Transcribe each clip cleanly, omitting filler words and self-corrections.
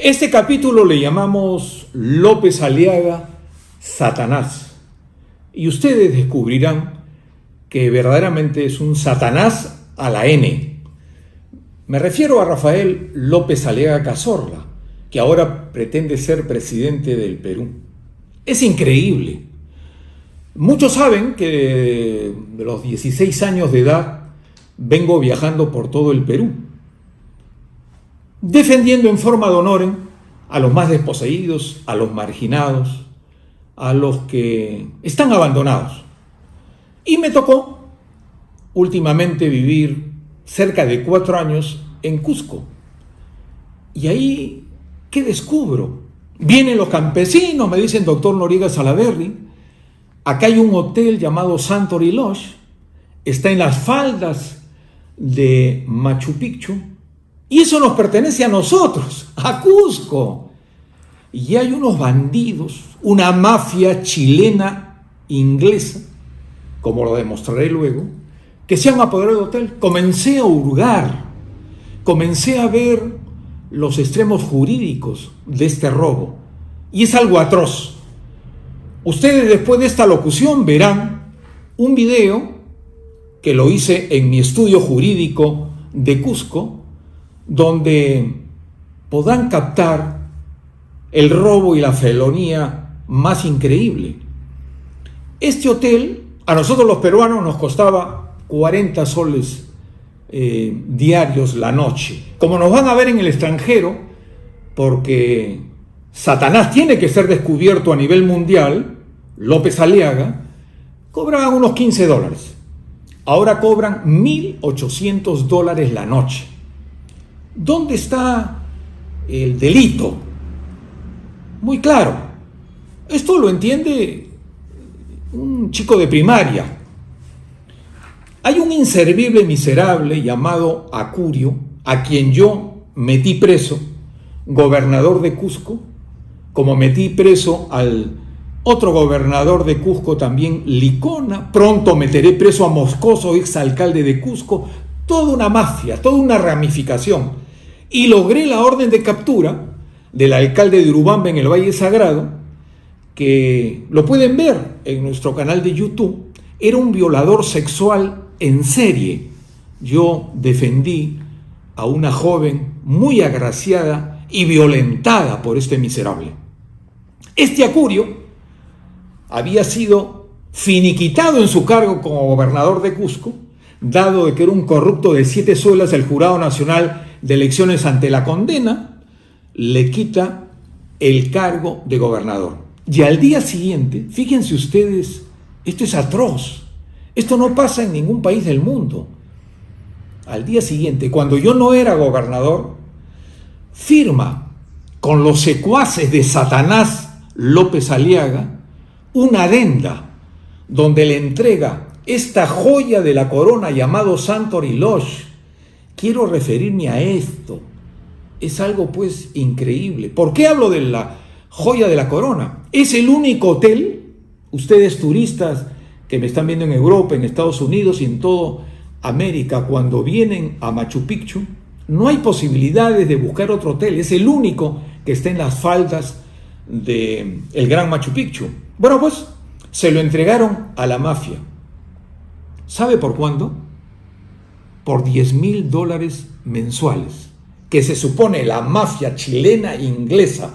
Este capítulo le llamamos López Aliaga, Satanás. Y ustedes descubrirán que verdaderamente es un Satanás a la N. Me refiero a Rafael López Aliaga Cazorla, que ahora pretende ser presidente del Perú. Es increíble. Muchos saben que de los 16 años de edad vengo viajando por todo el Perú, defendiendo en forma de honor a los más desposeídos, a los marginados, a los que están abandonados. Y me tocó últimamente vivir cerca de 4 años en Cusco. Y ahí, ¿qué descubro? Vienen los campesinos, me dicen: doctor Noriega Salaverry, acá hay un hotel llamado Santorini Lodge, está en las faldas de Machu Picchu, y eso nos pertenece a nosotros, a Cusco. Y hay unos bandidos, una mafia chilena inglesa, como lo demostraré luego, que se han apoderado del hotel. Comencé a hurgar, comencé a ver los extremos jurídicos de este robo, y es algo atroz. Ustedes después de esta locución verán un video que lo hice en mi estudio jurídico de Cusco, donde podrán captar el robo y la felonía más increíble. Este hotel a nosotros los peruanos nos costaba 40 soles diarios la noche. Como nos van a ver en el extranjero, porque Satanás tiene que ser descubierto a nivel mundial, López Aliaga, cobraban unos $15. Ahora cobran $1,800 la noche. ¿Dónde está el delito? Muy claro. Esto lo entiende un chico de primaria. Hay un inservible miserable llamado Acurio, a quien yo metí preso, gobernador de Cusco, como metí preso al otro gobernador de Cusco también, Licona. Pronto meteré preso a Moscoso, exalcalde de Cusco. Toda una mafia, toda una ramificación. Y logré la orden de captura del alcalde de Urubamba en el Valle Sagrado, que lo pueden ver en nuestro canal de YouTube. Era un violador sexual en serie. Yo defendí a una joven muy agraciada y violentada por este miserable. Este Acurio había sido finiquitado en su cargo como gobernador de Cusco, dado de que era un corrupto de 7 suelas. El Jurado Nacional de Elecciones, ante la condena, le quita el cargo de gobernador. Y al día siguiente, fíjense ustedes, esto es atroz, esto no pasa en ningún país del mundo. Al día siguiente, cuando yo no era gobernador, firma con los secuaces de Satanás López Aliaga una adenda donde le entrega esta joya de la corona llamado Santorini Lodge. Quiero referirme a esto. Es algo pues increíble. ¿Por qué hablo de la joya de la corona? Es el único hotel, ustedes turistas que me están viendo en Europa, en Estados Unidos y en toda América, cuando vienen a Machu Picchu, no hay posibilidades de buscar otro hotel. Es el único que está en las faldas del Gran Machu Picchu. Bueno, pues se lo entregaron a la mafia. ¿Sabe por cuándo? Por $10,000 mensuales, que se supone la mafia chilena e inglesa,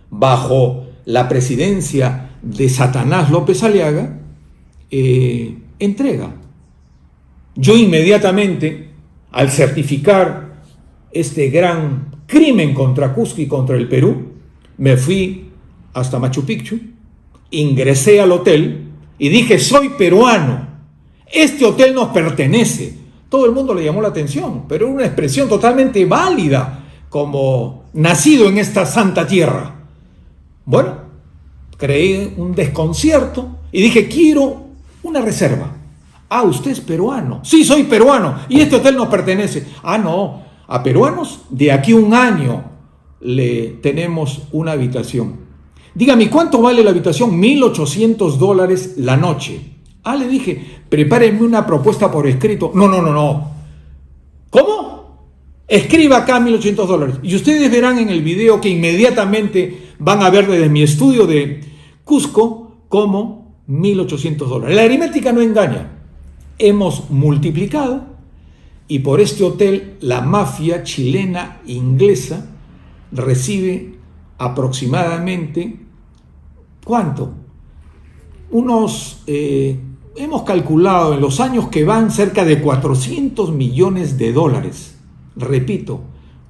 bajo la presidencia de Satanás López Aliaga, entrega. Yo inmediatamente, al certificar este gran crimen contra Cusco y contra el Perú, me fui hasta Machu Picchu, ingresé al hotel y dije: soy peruano, este hotel nos pertenece. Todo el mundo le llamó la atención, pero era una expresión totalmente válida, como nacido en esta santa tierra. Bueno, creé un desconcierto y dije: quiero una reserva. Ah, usted es peruano. Sí, soy peruano y este hotel nos pertenece. Ah, no, a peruanos de aquí a 1 año le tenemos una habitación. Dígame, ¿cuánto vale la habitación? $1,800 la noche. Ah, le dije: prepárenme una propuesta por escrito. No. ¿Cómo? Escriba acá $1.800. Y ustedes verán en el video que inmediatamente van a ver desde mi estudio de Cusco como $1.800. La aritmética no engaña. Hemos multiplicado y por este hotel la mafia chilena inglesa recibe aproximadamente, ¿cuánto? Hemos calculado en los años que van cerca de $400 millones. Repito,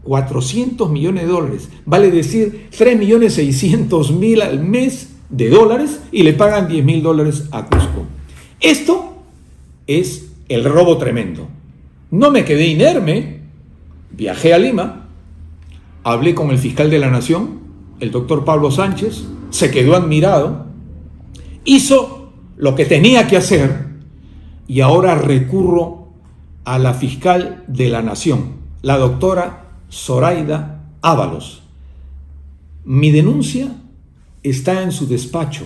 $400 millones. Vale decir 3.600.000 al mes de dólares y le pagan $10.000 a Cusco. Esto es el robo tremendo. No me quedé inerme, viajé a Lima, hablé con el fiscal de la Nación, el doctor Pablo Sánchez, se quedó admirado, hizo lo que tenía que hacer y ahora recurro a la fiscal de la Nación, la doctora Zoraida Ábalos. Mi denuncia está en su despacho,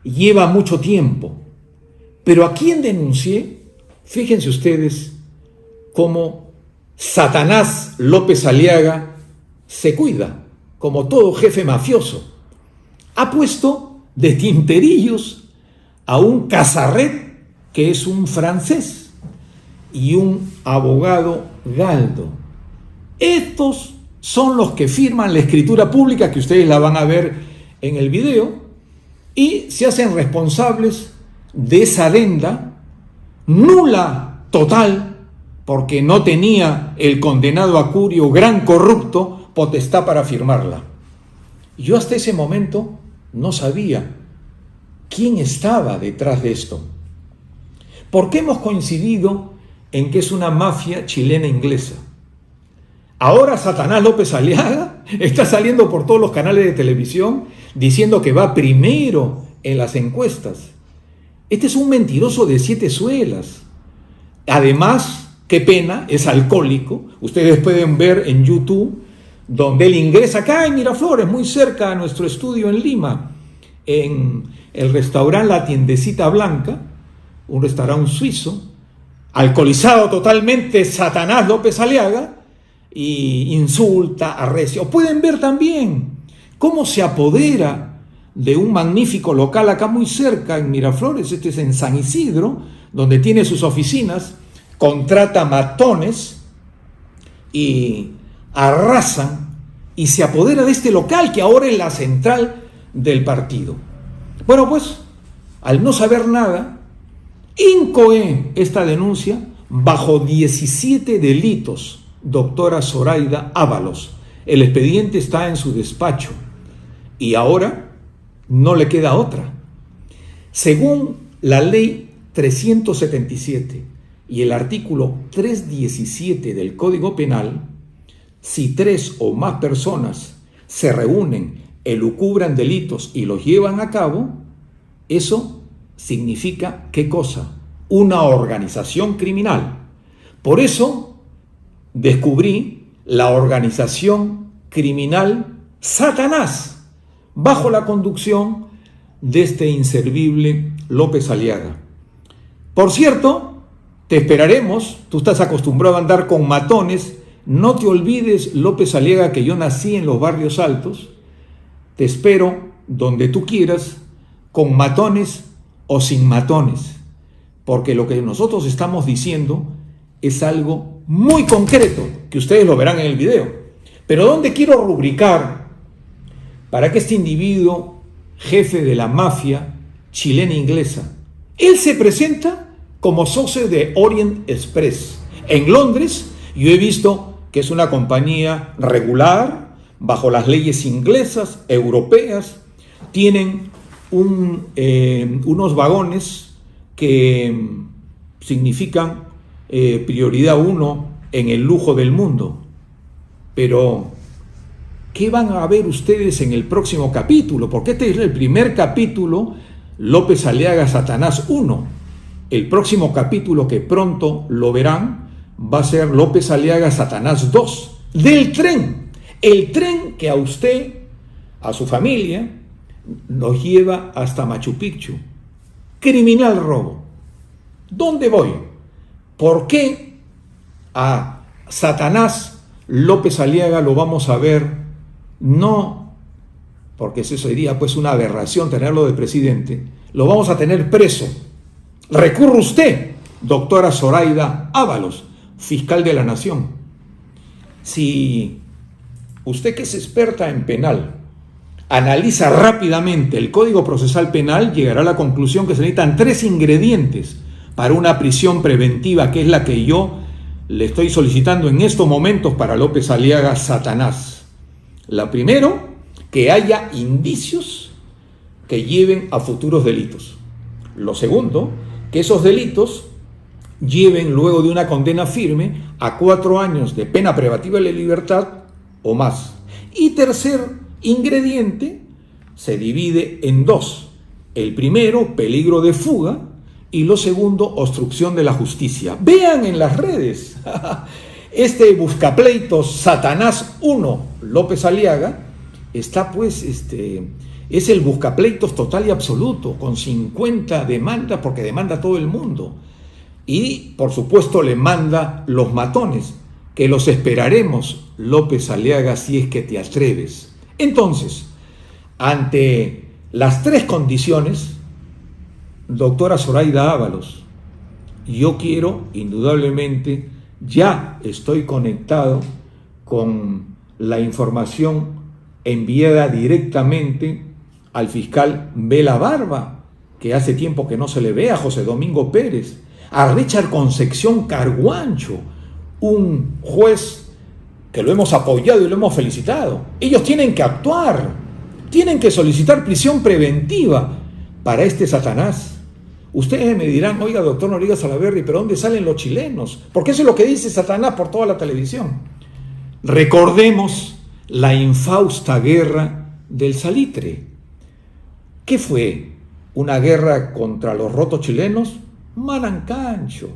lleva mucho tiempo, pero ¿a quién denuncié? Fíjense ustedes cómo Satanás López Aliaga se cuida, como todo jefe mafioso. Ha puesto de tinterillos a un Casarret, que es un francés, y un abogado Galdo. Estos son los que firman la escritura pública, que ustedes la van a ver en el video, y se hacen responsables de esa adenda nula total, porque no tenía el condenado Acurio, gran corrupto, potestad para firmarla. Yo hasta ese momento no sabía quién estaba detrás de esto. ¿Por qué hemos coincidido en que es una mafia chilena inglesa? Ahora Satanás López Aliaga está saliendo por todos los canales de televisión diciendo que va primero en las encuestas. Este es un mentiroso de 7 suelas. Además, qué pena, es alcohólico. Ustedes pueden ver en YouTube donde él ingresa acá en Miraflores, muy cerca a nuestro estudio en Lima, en el restaurante La Tiendecita Blanca, un restaurante suizo, alcoholizado totalmente Satanás López Aliaga, y insulta, arrecia. O pueden ver también cómo se apodera de un magnífico local acá muy cerca en Miraflores, este es en San Isidro, donde tiene sus oficinas, contrata matones y arrasan y se apodera de este local que ahora es la central del partido. Bueno, pues, al no saber nada, incoé esta denuncia bajo 17 delitos, doctora Zoraida Ábalos. El expediente está en su despacho y ahora no le queda otra. Según la ley 377 y el artículo 317 del Código Penal, si 3 o más personas se reúnen, elucubran delitos y los llevan a cabo, eso significa ¿qué cosa? Una organización criminal. Por eso descubrí la organización criminal Satanás bajo la conducción de este inservible López Aliaga. Por cierto, te esperaremos, tú estás acostumbrado a andar con matones, no te olvides, López Aliaga, que yo nací en los barrios altos, te espero donde tú quieras, con matones o sin matones, porque lo que nosotros estamos diciendo es algo muy concreto, que ustedes lo verán en el video. Pero ¿dónde quiero rubricar para que este individuo, jefe de la mafia chilena inglesa, él se presenta como socio de Orient Express en Londres? Yo he visto que es una compañía regular, bajo las leyes inglesas, europeas, tienen unos vagones que significan prioridad 1 en el lujo del mundo. Pero ¿qué van a ver ustedes en el próximo capítulo? Porque este es el primer capítulo, López Aliaga Satanás 1. El próximo capítulo, que pronto lo verán, va a ser López Aliaga Satanás 2, del tren. El tren que a usted, a su familia, nos lleva hasta Machu Picchu. Criminal robo. ¿Dónde voy? ¿Por qué a Satanás López Aliaga lo vamos a ver, no porque eso sería pues una aberración tenerlo de presidente, lo vamos a tener preso. Recurre usted, doctora Zoraida Ábalos, fiscal de la Nación. Si usted, que es experta en penal, analiza rápidamente el Código Procesal Penal, llegará a la conclusión que se necesitan 3 ingredientes para una prisión preventiva, que es la que yo le estoy solicitando en estos momentos para López Aliaga Satanás. La primero, que haya indicios que lleven a futuros delitos. Lo segundo, que esos delitos lleven, luego de una condena firme, a 4 años de pena privativa de libertad o más. Y tercer ingrediente se divide en 2. El primero, peligro de fuga, y lo segundo, obstrucción de la justicia. Vean en las redes este buscapleitos Satanás 1 López Aliaga está pues es el buscapleitos total y absoluto, con 50 demandas, porque demanda a todo el mundo, y por supuesto le manda los matones, que los esperaremos, López Aliaga, si es que te atreves. Entonces, ante las 3 condiciones, doctora Zoraida Ábalos, yo quiero, indudablemente, ya estoy conectado con la información enviada directamente al fiscal Vela Barba, que hace tiempo que no se le ve, a José Domingo Pérez, a Richard Concepción Carguancho, un juez que lo hemos apoyado y lo hemos felicitado. Ellos tienen que actuar, tienen que solicitar prisión preventiva para este Satanás. Ustedes me dirán, oiga, doctor Noriega Salaverry, ¿pero dónde salen los chilenos? Porque eso es lo que dice Satanás por toda la televisión. Recordemos la infausta guerra del salitre. ¿Qué fue? ¿Una guerra contra los rotos chilenos? Marancancho.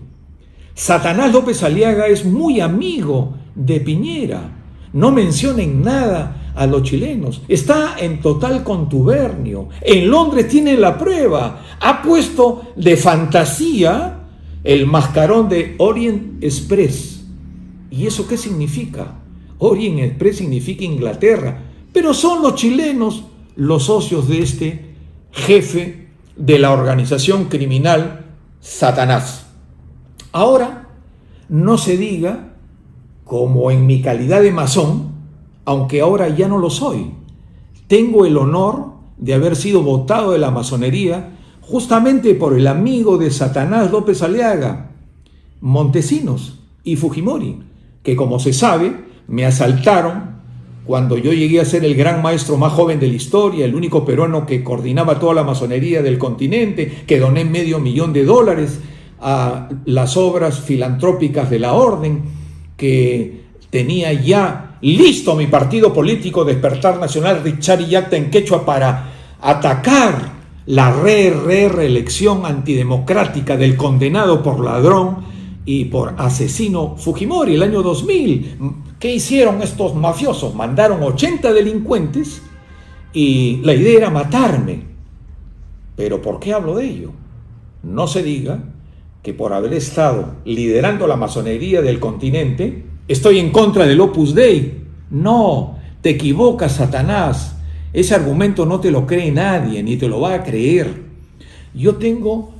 Satanás López Aliaga es muy amigo de Piñera. No mencionen nada a los chilenos. Está en total contubernio. En Londres tiene la prueba. Ha puesto de fantasía el mascarón de Orient Express. ¿Y eso qué significa? Orient Express significa Inglaterra. Pero son los chilenos los socios de este jefe de la organización criminal Satanás. Ahora, no se diga, como en mi calidad de masón, aunque ahora ya no lo soy, tengo el honor de haber sido votado de la masonería justamente por el amigo de Satanás López Aliaga, Montesinos y Fujimori, que, como se sabe, me asaltaron cuando yo llegué a ser el gran maestro más joven de la historia, el único peruano que coordinaba toda la masonería del continente, que doné $500,000 a las obras filantrópicas de la orden, que tenía ya listo mi partido político Despertar Nacional Richari Yacta en quechua para atacar la reelección antidemocrática del condenado por ladrón y por asesino Fujimori el año 2000. ¿Qué hicieron estos mafiosos? Mandaron 80 delincuentes y la idea era matarme. ¿Pero por qué hablo de ello? No se diga que por haber estado liderando la masonería del continente estoy en contra del Opus Dei. No, te equivocas, Satanás. Ese argumento no te lo cree nadie, ni te lo va a creer. Yo tengo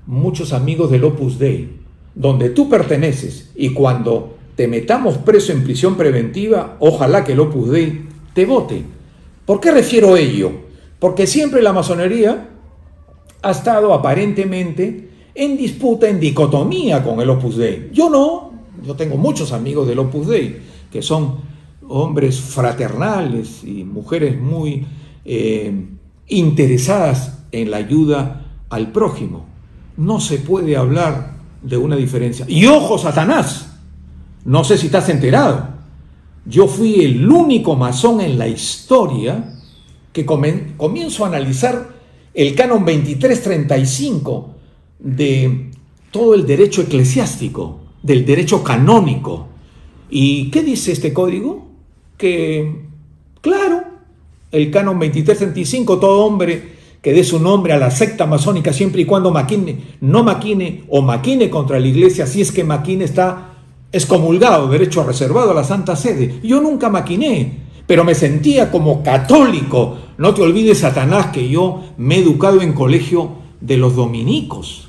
muchos amigos del Opus Dei, donde tú perteneces, y cuando te metamos preso en prisión preventiva, ojalá que el Opus Dei te vote. ¿Por qué refiero a ello? Porque siempre la masonería ha estado aparentemente en disputa, en dicotomía con el Opus Dei. Yo no, yo tengo muchos amigos del Opus Dei, que son hombres fraternales y mujeres muy interesadas en la ayuda al prójimo. No se puede hablar de una diferencia. Y ojo, Satanás, no sé si estás enterado, yo fui el único masón en la historia que comienzo a analizar el canon 2335 de todo el derecho eclesiástico, del derecho canónico. ¿Y qué dice este código? Que, claro, el canon 2335, todo hombre que dé su nombre a la secta masónica, siempre y cuando no maquine contra la iglesia, si es que maquine, está excomulgado, derecho reservado a la Santa Sede. Yo nunca maquiné, pero me sentía como católico. No te olvides, Satanás, que yo me he educado en colegio de los dominicos.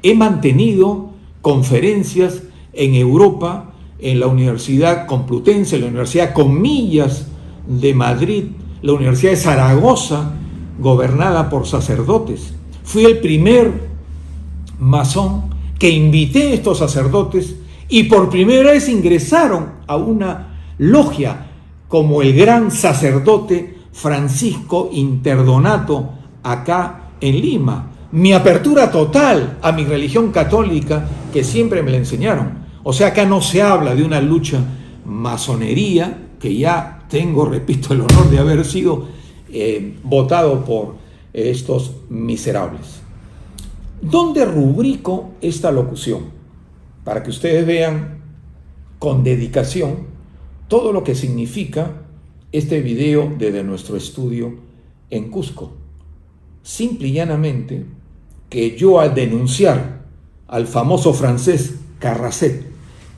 He mantenido conferencias en Europa, en la Universidad Complutense, en la Universidad Comillas de Madrid, la Universidad de Zaragoza, gobernada por sacerdotes. Fui el primer masón que invité a estos sacerdotes y por primera vez ingresaron a una logia como el gran sacerdote Francisco Interdonato acá en Lima. Mi apertura total a mi religión católica, que siempre me la enseñaron. O sea, acá no se habla de una lucha masonería, que ya tengo, repito, el honor de haber sido votado por estos miserables. ¿Dónde rubrico esta locución? Para que ustedes vean con dedicación todo lo que significa este video desde nuestro estudio en Cusco. Simple y llanamente que yo, al denunciar al famoso francés Carrasset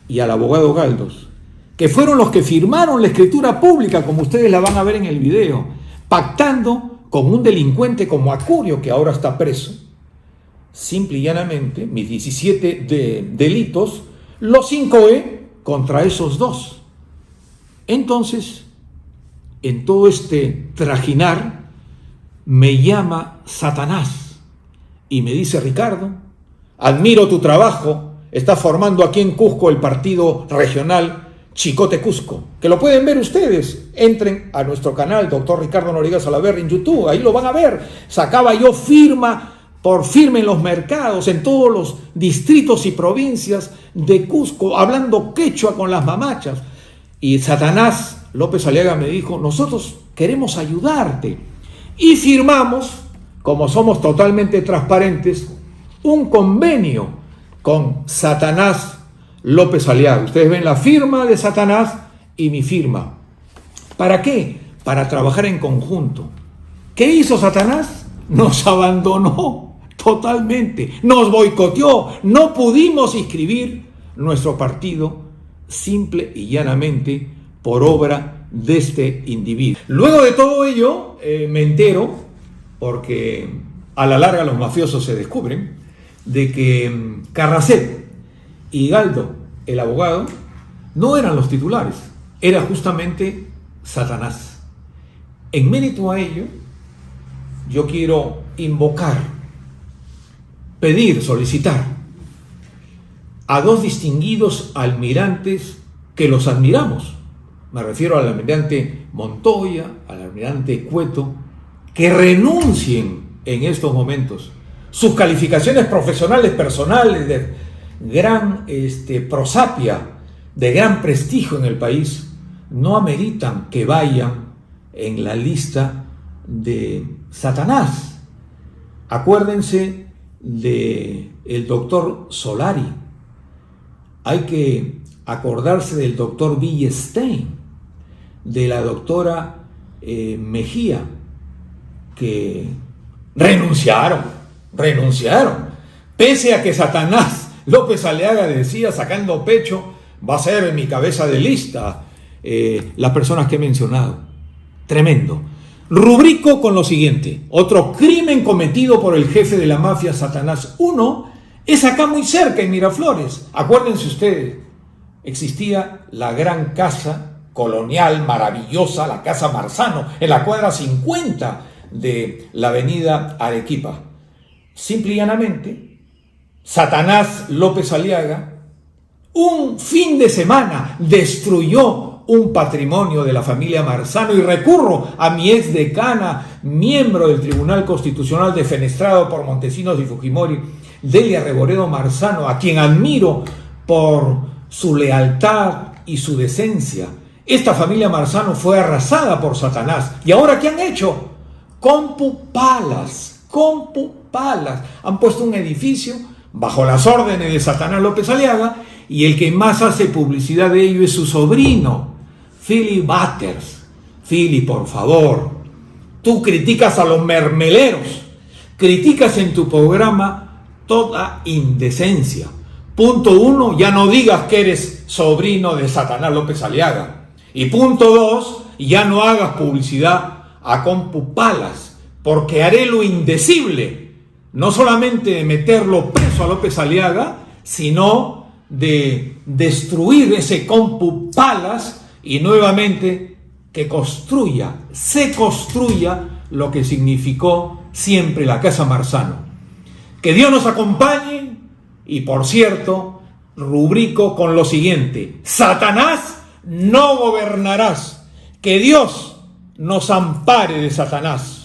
y al abogado Galdos, que fueron los que firmaron la escritura pública, como ustedes la van a ver en el video, pactando con un delincuente como Acurio, que ahora está preso, simple y llanamente, mis 17 delitos los incoé contra esos dos. Entonces, en todo este trajinar, me llama Satanás y me dice: Ricardo, admiro tu trabajo, estás formando aquí en Cusco el partido regional Chicote Cusco, que lo pueden ver ustedes. Entren a nuestro canal, Dr. Ricardo Noriega Salaverry, en YouTube, ahí lo van a ver. Sacaba yo firma por firma en los mercados, en todos los distritos y provincias de Cusco, hablando quechua con las mamachas. Y Satanás López Aliaga me dijo: nosotros queremos ayudarte. Y firmamos, como somos totalmente transparentes, un convenio con Satanás López Aliaga. Ustedes ven la firma de Satanás y mi firma. ¿Para qué? Para trabajar en conjunto. ¿Qué hizo Satanás? Nos abandonó totalmente, nos boicoteó, no pudimos inscribir nuestro partido simple y llanamente por obra de este individuo. Luego de todo ello, me entero, porque a la larga los mafiosos se descubren, de que Carrasset y Galdo, el abogado, no eran los titulares, era justamente Satanás. En mérito a ello, yo quiero invocar, pedir, solicitar a dos distinguidos almirantes que los admiramos. Me refiero al almirante Montoya, al almirante Cueto, que renuncien en estos momentos. Sus calificaciones profesionales, personales, de gran prosapia, de gran prestigio en el país, no ameritan que vayan en la lista de Satanás. Acuérdense del doctor Solari. Hay que acordarse del doctor Villestein, de la doctora Mejía, que renunciaron, pese a que Satanás López Aliaga decía, sacando pecho: va a ser en mi cabeza de lista las personas que he mencionado. Tremendo. Rubrico con lo siguiente: otro crimen cometido por el jefe de la mafia, Satanás. Uno es acá muy cerca, en Miraflores. Acuérdense ustedes, existía la gran casa colonial maravillosa, la Casa Marzano, en la cuadra 50 de la avenida Arequipa. Simple y llanamente, Satanás López Aliaga, un fin de semana, destruyó un patrimonio de la familia Marzano, y recurro a mi ex decana, miembro del Tribunal Constitucional defenestrado por Montesinos y Fujimori, Delia Reboredo Marzano, a quien admiro por su lealtad y su decencia. Esta familia Marzano fue arrasada por Satanás. ¿Y ahora qué han hecho? Compu Palace. Han puesto un edificio bajo las órdenes de Satanás López Aliaga, y el que más hace publicidad de ello es su sobrino, Philip Butters. Philip, por favor, tú criticas a los mermeleros, criticas en tu programa toda indecencia. Punto 1, ya no digas que eres sobrino de Satanás López Aliaga. Y punto 2, ya no hagas publicidad a CompuPalas, porque haré lo indecible, no solamente de meterlo preso a López Aliaga, sino de destruir ese CompuPalas y nuevamente que se construya lo que significó siempre la Casa Marzano. Que Dios nos acompañe y, por cierto, rubrico con lo siguiente: Satanás no gobernarás. Que Dios nos ampare de Satanás.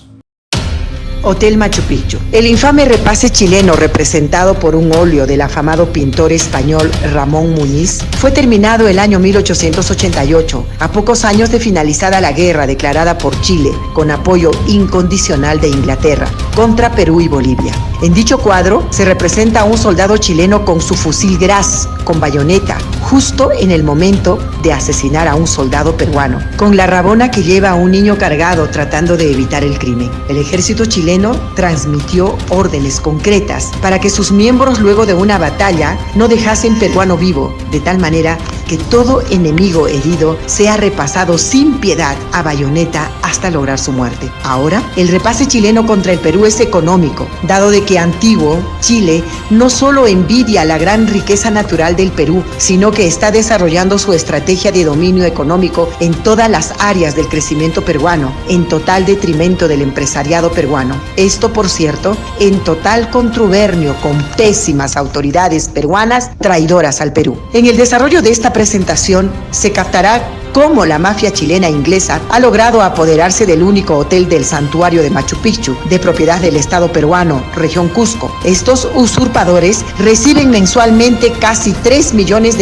Hotel Machu Picchu. El infame repase chileno, representado por un óleo del afamado pintor español Ramón Muñiz, fue terminado el año 1888, a pocos años de finalizada la guerra declarada por Chile, con apoyo incondicional de Inglaterra, contra Perú y Bolivia. En dicho cuadro se representa a un soldado chileno con su fusil Graz, con bayoneta, justo en el momento de asesinar a un soldado peruano, con la rabona que lleva a un niño cargado tratando de evitar el crimen. El ejército chileno transmitió órdenes concretas para que sus miembros, luego de una batalla, no dejasen peruano vivo, de tal manera que todo enemigo herido sea repasado sin piedad a bayoneta hasta lograr su muerte. Ahora, el repase chileno contra el Perú es económico, dado de que antiguo Chile no solo envidia la gran riqueza natural del Perú, sino que está desarrollando su estrategia de dominio económico en todas las áreas del crecimiento peruano, en total detrimento del empresariado peruano. Esto, por cierto, en total contubernio con pésimas autoridades peruanas traidoras al Perú. En el desarrollo de esta presentación se captará cómo la mafia chilena e inglesa ha logrado apoderarse del único hotel del santuario de Machu Picchu, de propiedad del Estado peruano, región Cusco. Estos usurpadores reciben mensualmente casi $3 millones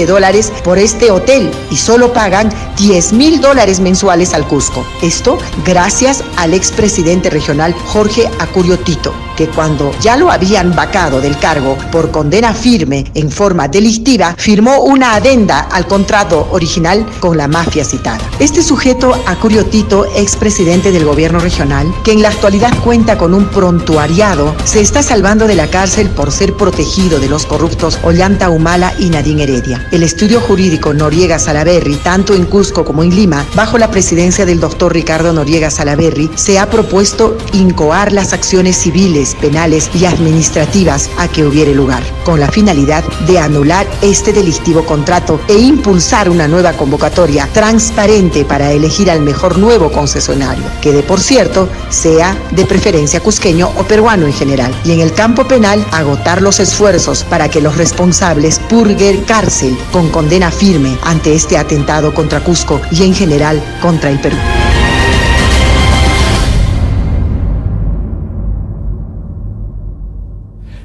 por este hotel y solo pagan $10,000 mensuales al Cusco. Esto gracias al expresidente regional Jorge Acurio Tito, que cuando ya lo habían vacado del cargo por condena firme en forma delictiva, firmó una adenda al contrato original con la mafia citada. Este sujeto, Acurio Tito, expresidente del gobierno regional, que en la actualidad cuenta con un prontuariado, se está salvando de la cárcel por ser protegido de los corruptos Ollanta Humala y Nadine Heredia. El estudio jurídico Noriega Salaverry, tanto en Cusco como en Lima, bajo la presidencia del doctor Ricardo Noriega Salaverry, se ha propuesto incoar las acciones civiles, penales y administrativas a que hubiere lugar, con la finalidad de anular este delictivo contrato e impulsar una nueva convocatoria transparente para elegir al mejor nuevo concesionario, que de por cierto sea de preferencia cusqueño o peruano en general, y en el campo penal agotar los esfuerzos para que los responsables purguen cárcel con condena firme ante este atentado contra Cusco y en general contra el Perú.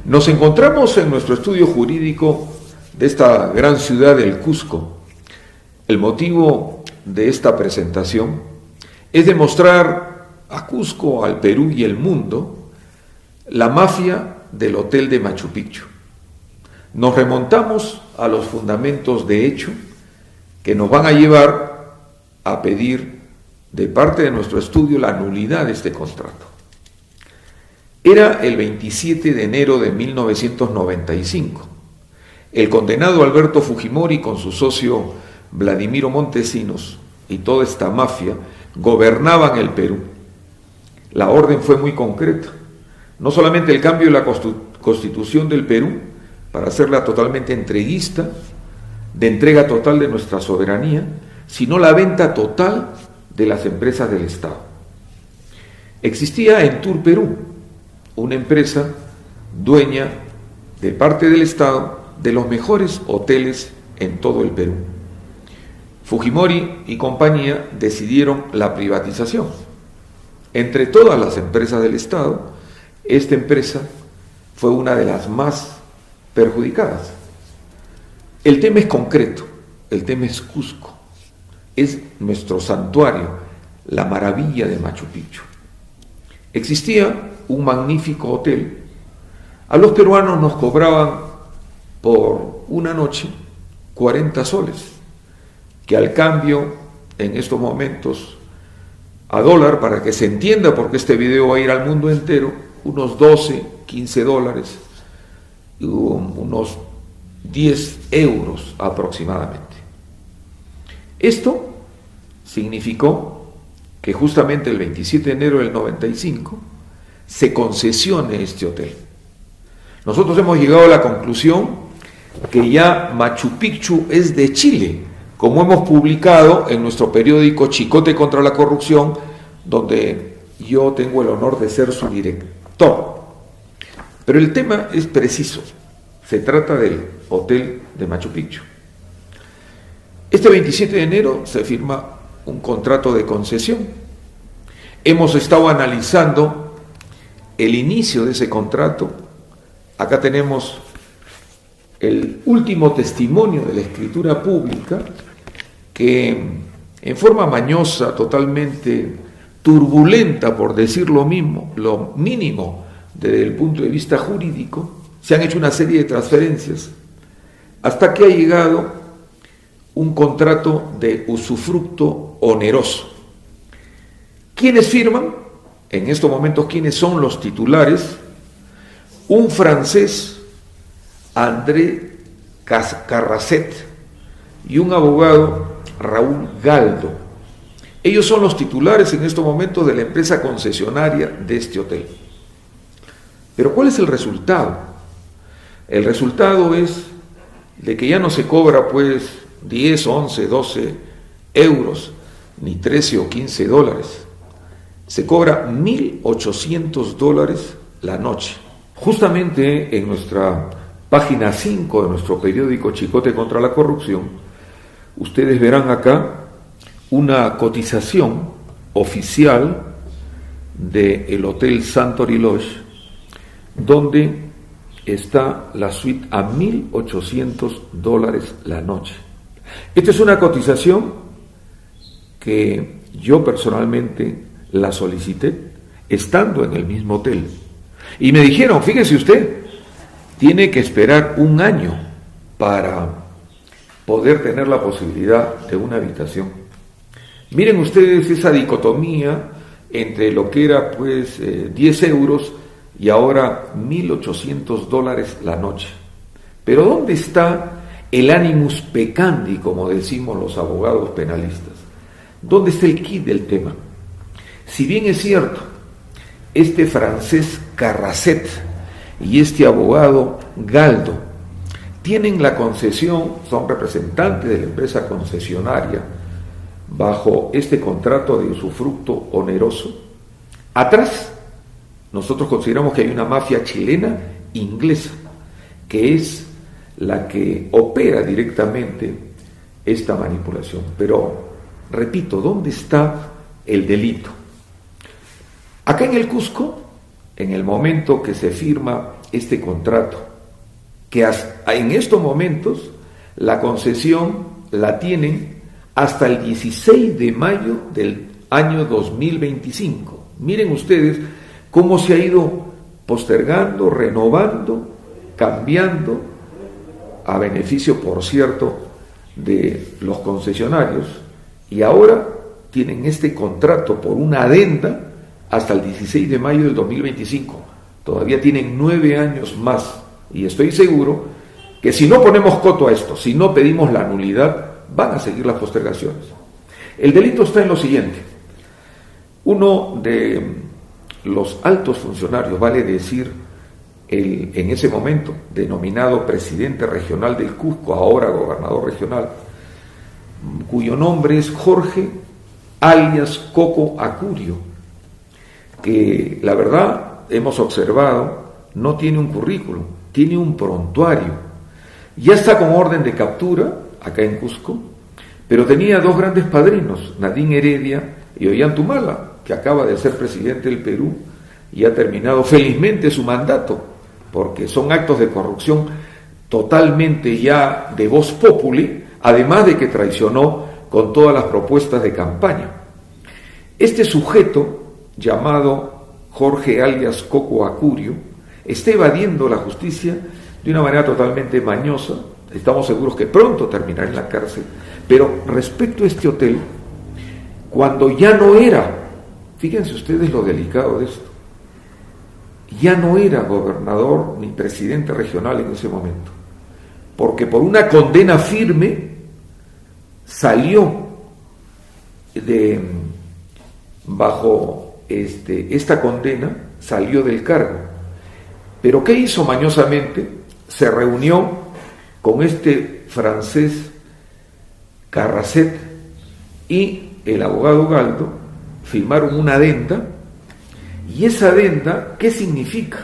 Nos encontramos en nuestro estudio jurídico de esta gran ciudad del Cusco. El motivo de esta presentación es demostrar a Cusco, al Perú y el mundo la mafia del Hotel de Machu Picchu. Nos remontamos a los fundamentos de hecho que nos van a llevar a pedir de parte de nuestro estudio la nulidad de este contrato. Era el 27 de enero de 1995. El condenado Alberto Fujimori con su socio Vladimiro Montesinos y toda esta mafia gobernaban el Perú. La orden fue muy concreta. No solamente el cambio de la Constitución del Perú para hacerla totalmente entreguista, de entrega total de nuestra soberanía, sino la venta total de las empresas del Estado. Existía en Tour Perú una empresa dueña de parte del Estado de los mejores hoteles en todo el Perú. Fujimori y compañía decidieron la privatización. Entre todas las empresas del Estado, esta empresa fue una de las más perjudicadas. El tema es concreto, el tema es Cusco, es nuestro santuario, la maravilla de Machu Picchu. Existía un magnífico hotel. A los peruanos nos cobraban por una noche 40 soles, que al cambio en estos momentos a dólar, para que se entienda porque este video va a ir al mundo entero, unos 12, 15 dólares, unos 10 euros aproximadamente. Esto significó que justamente el 27 de enero del 95 se concesione este hotel. Nosotros hemos llegado a la conclusión que ya Machu Picchu es de Chile, como hemos publicado en nuestro periódico Chicote contra la Corrupción, donde yo tengo el honor de ser su director. Pero el tema es preciso, se trata del hotel de Machu Picchu. Este 27 de enero se firma un contrato de concesión. Hemos estado analizando el inicio de ese contrato. Acá tenemos el último testimonio de la escritura pública que en forma mañosa, totalmente turbulenta, por decir lo mínimo desde el punto de vista jurídico, se han hecho una serie de transferencias hasta que ha llegado un contrato de usufructo oneroso. ¿Quiénes firman? En estos momentos, ¿quiénes son los titulares? Un francés, André Carrasset, y un abogado, Raúl Galdo. Ellos son los titulares en estos momentos de la empresa concesionaria de este hotel. Pero ¿cuál es el resultado? El resultado es de que ya no se cobra pues 10, 11, 12 euros, ni 13 o 15 dólares. Se cobra $1,800 la noche. Justamente en nuestra página 5 de nuestro periódico Chicote contra la Corrupción, ustedes verán acá una cotización oficial del Hotel Santorini Lodge, donde está la suite a $1,800 la noche. Esta es una cotización que yo personalmente la solicité estando en el mismo hotel. Y me dijeron, fíjese usted, tiene que esperar un año para poder tener la posibilidad de una habitación. Miren ustedes esa dicotomía entre lo que era pues 10 euros y ahora $1,800 la noche. Pero ¿dónde está el animus peccandi, como decimos los abogados penalistas? ¿Dónde está el quid del tema? Si bien es cierto, este francés Carrasset y este abogado Galdo tienen la concesión, son representantes de la empresa concesionaria bajo este contrato de usufructo oneroso, atrás nosotros consideramos que hay una mafia chilena inglesa que es la que opera directamente esta manipulación. Pero, repito, ¿dónde está el delito? Acá en el Cusco, en el momento que se firma este contrato, que en estos momentos la concesión la tienen hasta el 16 de mayo del año 2025. Miren ustedes cómo se ha ido postergando, renovando, cambiando, a beneficio, por cierto, de los concesionarios, y ahora tienen este contrato por una adenda hasta el 16 de mayo del 2025. Todavía tienen 9 años más, y estoy seguro que si no ponemos coto a esto, si no pedimos la nulidad, van a seguir las postergaciones. El delito está en lo siguiente: uno de los altos funcionarios, vale decir, en ese momento denominado presidente regional del Cusco, ahora gobernador regional, cuyo nombre es Jorge alias Coco Acurio, que la verdad hemos observado no tiene un currículum, tiene un prontuario, ya está con orden de captura acá en Cusco, pero tenía 2 grandes padrinos, Nadine Heredia y Ollantumala, que acaba de ser presidente del Perú y ha terminado felizmente su mandato, porque son actos de corrupción totalmente ya de voz populi, además de que traicionó con todas las propuestas de campaña. Este sujeto, llamado Jorge alias Coco Acurio, está evadiendo la justicia de una manera totalmente mañosa. Estamos seguros que pronto terminará en la cárcel. Pero respecto a este hotel, cuando ya no era, fíjense ustedes lo delicado de esto, ya no era gobernador ni presidente regional en ese momento, porque por una condena firme salió bajo esta condena salió del cargo. Pero ¿qué hizo mañosamente? Se reunió con este francés Carracet y el abogado Galdo, firmaron una adenda, y esa adenda, ¿qué significa?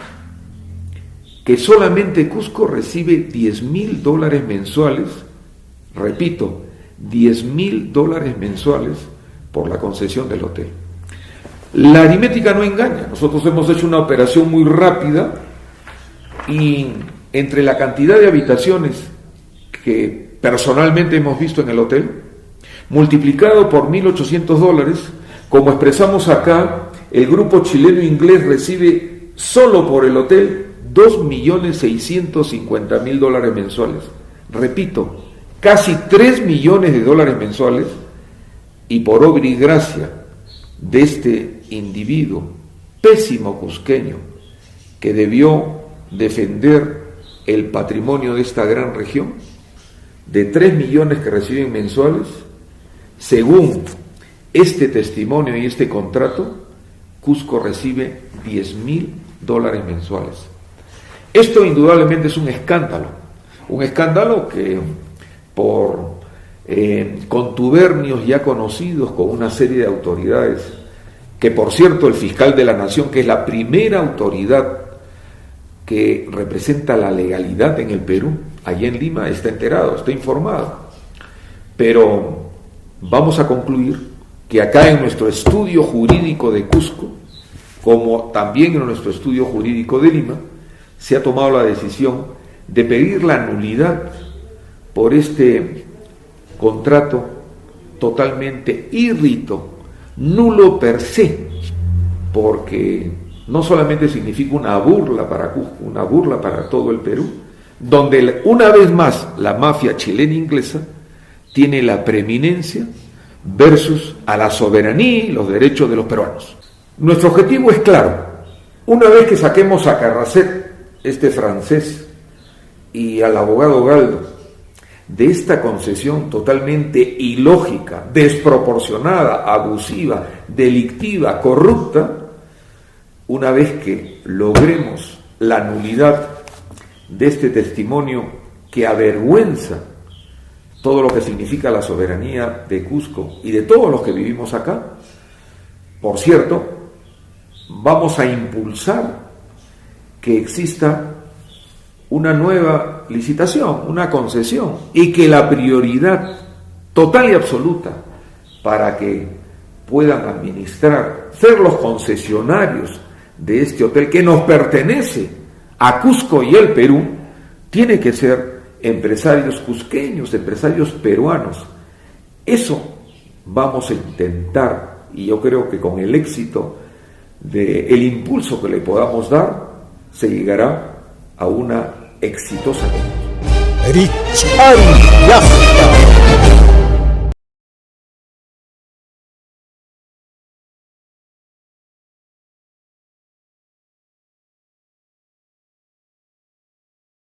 Que solamente Cusco recibe $10.000 mensuales, repito, $10.000 mensuales por la concesión del hotel. La aritmética no engaña. Nosotros hemos hecho una operación muy rápida y entre la cantidad de habitaciones que personalmente hemos visto en el hotel, multiplicado por $1.800, como expresamos acá, el grupo chileno-inglés recibe solo por el hotel $2.650.000 mensuales. Repito, casi $3 millones mensuales, y por obra y gracia de este individuo pésimo cusqueño que debió defender el patrimonio de esta gran región, de 3 millones que reciben mensuales, según este testimonio y este contrato, Cusco recibe $10.000 mensuales. Esto indudablemente es un escándalo que por contubernios ya conocidos con una serie de autoridades, que por cierto el fiscal de la Nación, que es la primera autoridad que representa la legalidad en el Perú, allá en Lima, está enterado, está informado. Pero vamos a concluir que acá en nuestro estudio jurídico de Cusco, como también en nuestro estudio jurídico de Lima, se ha tomado la decisión de pedir la nulidad por este contrato totalmente irrito, nulo per se, porque no solamente significa una burla para Cusco, una burla para todo el Perú, donde una vez más la mafia chilena inglesa tiene la preeminencia versus a la soberanía y los derechos de los peruanos. Nuestro objetivo es claro: una vez que saquemos a Carracet, este francés, y al abogado Galdo de esta concesión totalmente ilógica, desproporcionada, abusiva, delictiva, corrupta, una vez que logremos la nulidad de este testimonio que avergüenza todo lo que significa la soberanía de Cusco y de todos los que vivimos acá, por cierto, vamos a impulsar que exista una nueva licitación, una concesión, y que la prioridad total y absoluta para que puedan administrar, ser los concesionarios de este hotel que nos pertenece a Cusco y el Perú, tiene que ser empresarios cusqueños, empresarios peruanos. Eso vamos a intentar, y yo creo que con el éxito del impulso que le podamos dar, se llegará a una exitosa. Richard Yasta.